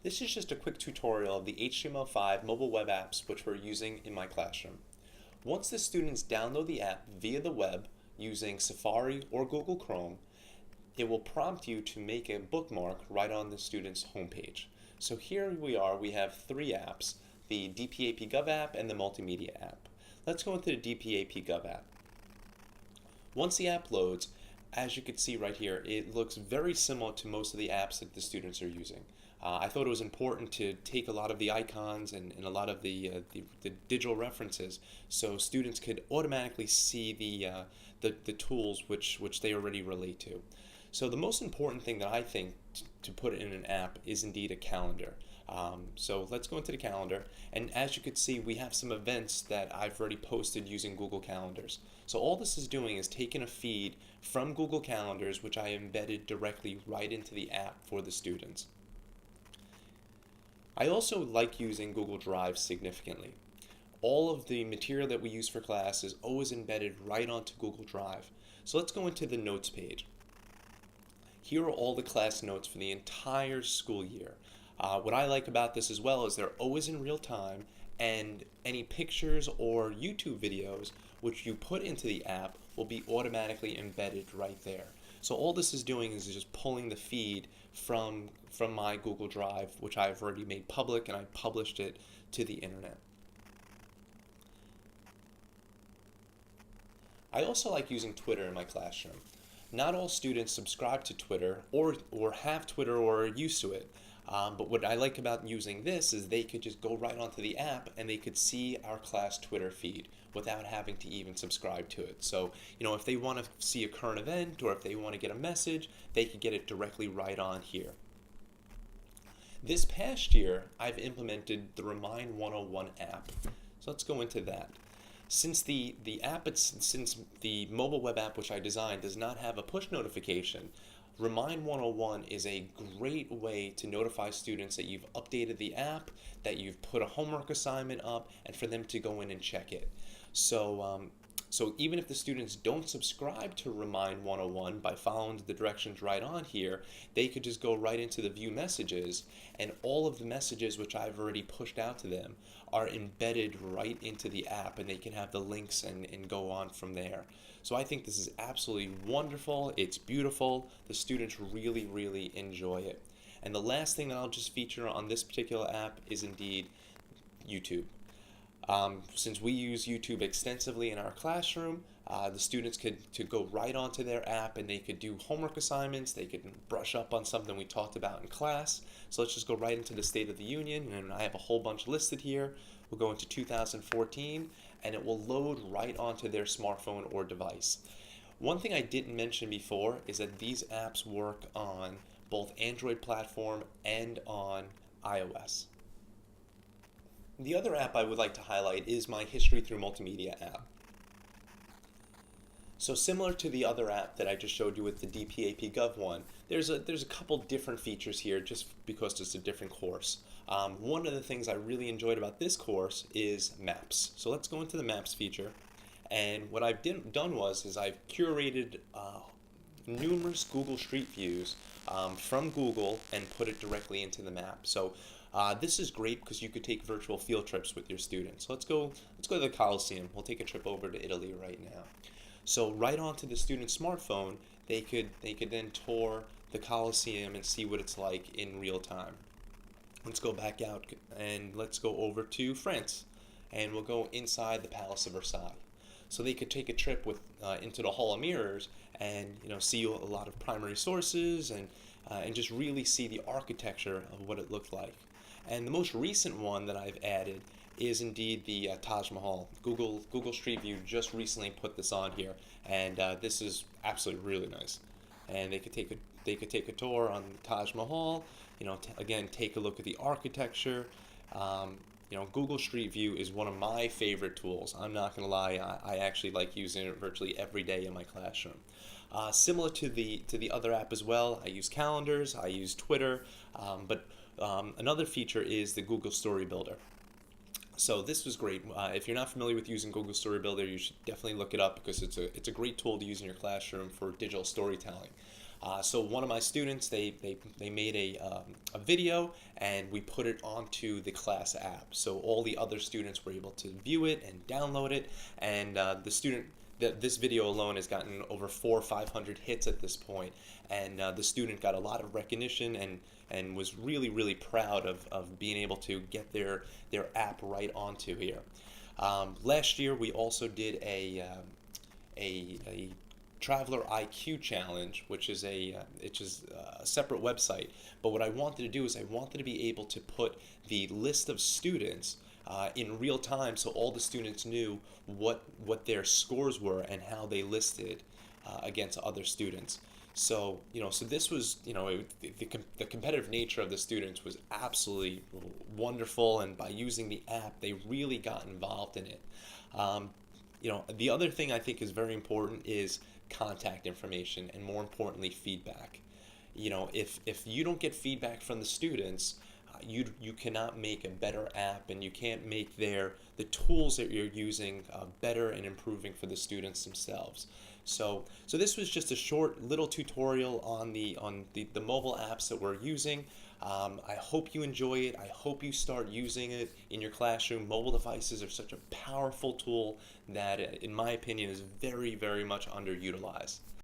This is just a quick tutorial of the HTML5 mobile web apps which we're using in my classroom. Once the students download the app via the web using Safari or Google Chrome, it will prompt you to make a bookmark right on the student's homepage. So here we are, we have three apps, the DPAP Gov app and the Multimedia app. Let's go into the DPAP Gov app. Once the app loads, as you can see right here, it looks very similar to most of the apps that the students are using. I thought it was important to take a lot of the icons and a lot of the digital references so students could automatically see the tools which they already relate to. So the most important thing that I think to put in an app is indeed a calendar. So let's go into the calendar, and as you can see, we have some events that I've already posted using Google Calendars. So all this is doing is taking a feed from Google Calendars, which I embedded directly right into the app for the students. I also like using Google Drive significantly. All of the material that we use for class is always embedded right onto Google Drive. So let's go into the notes page. Here are all the class notes for the entire school year. What I like about this as well is they're always in real time, and any pictures or YouTube videos which you put into the app will be automatically embedded right there. So all this is doing is just pulling the feed from my Google Drive, which I've already made public, and I published it to the internet. I also like using Twitter in my classroom. Not all students subscribe to Twitter or have Twitter or are used to it. But what I like about using this is they could just go right onto the app and they could see our class Twitter feed without having to even subscribe to it. So, if they want to see a current event or if they want to get a message, they could get it directly right on here. This past year, I've implemented the Remind 101 app. So let's go into that. Since the mobile web app which I designed does not have a push notification, Remind 101 is a great way to notify students that you've updated the app, that you've put a homework assignment up, and for them to go in and check it. So even if the students don't subscribe to Remind 101 by following the directions right on here, they could just go right into the view messages, and all of the messages which I've already pushed out to them are embedded right into the app, and they can have the links and go on from there. So I think this is absolutely wonderful. It's beautiful. The students really, really enjoy it. And the last thing that I'll just feature on this particular app is indeed YouTube. Since we use YouTube extensively in our classroom, the students could go right onto their app and they could do homework assignments, they could brush up on something we talked about in class. So let's just go right into the State of the Union, and I have a whole bunch listed here. We'll go into 2014, and it will load right onto their smartphone or device. One thing I didn't mention before is that these apps work on both Android platform and on iOS. The other app I would like to highlight is my History Through Multimedia app. So similar to the other app that I just showed you with the DPAP Gov one, there's a couple different features here just because it's a different course. One of the things I really enjoyed about this course is maps. So let's go into the maps feature. And what I've done was I've curated numerous Google Street Views from Google and put it directly into the map. So this is great because you could take virtual field trips with your students. So let's go to the Colosseum. We'll take a trip over to Italy right now. So right onto the student's smartphone, they could then tour the Colosseum and see what it's like in real time. Let's go back out and let's go over to France, and we'll go inside the Palace of Versailles. So they could take a trip into the Hall of Mirrors and see a lot of primary sources and just really see the architecture of what it looked like. And the most recent one that I've added is indeed the Taj Mahal. Google Street View just recently put this on here, and this is absolutely really nice. And they could take a tour on the Taj Mahal. Again, take a look at the architecture. Google Street View is one of my favorite tools. I'm not going to lie, I actually like using it virtually every day in my classroom. Similar to the other app as well, I use calendars, I use Twitter, but another feature is the Google Story Builder. So this was great. If you're not familiar with using Google Story Builder, you should definitely look it up because it's a great tool to use in your classroom for digital storytelling. So one of my students, they made a video and we put it onto the class app. So all the other students were able to view it and download it, and this video alone has gotten over 400 or 500 hits at this point, and the student got a lot of recognition and was really proud of being able to get their app right onto here. Last year we also did a Traveler IQ Challenge, which is a separate website. But what I wanted to do is I wanted to be able to put the list of students in real time, so all the students knew what their scores were and how they listed against other students. So so this was the competitive nature of the students was absolutely wonderful, and by using the app, they really got involved in it. Um, the other thing I think is very important is contact information, and more importantly, feedback. If you don't get feedback from the students, you cannot make a better app, and you can't make the tools that you're using better and improving for the students themselves. So this was just a short little tutorial on the mobile apps that we're using. I hope you enjoy it. I hope you start using it in your classroom. Mobile devices are such a powerful tool that, in my opinion, is very much underutilized.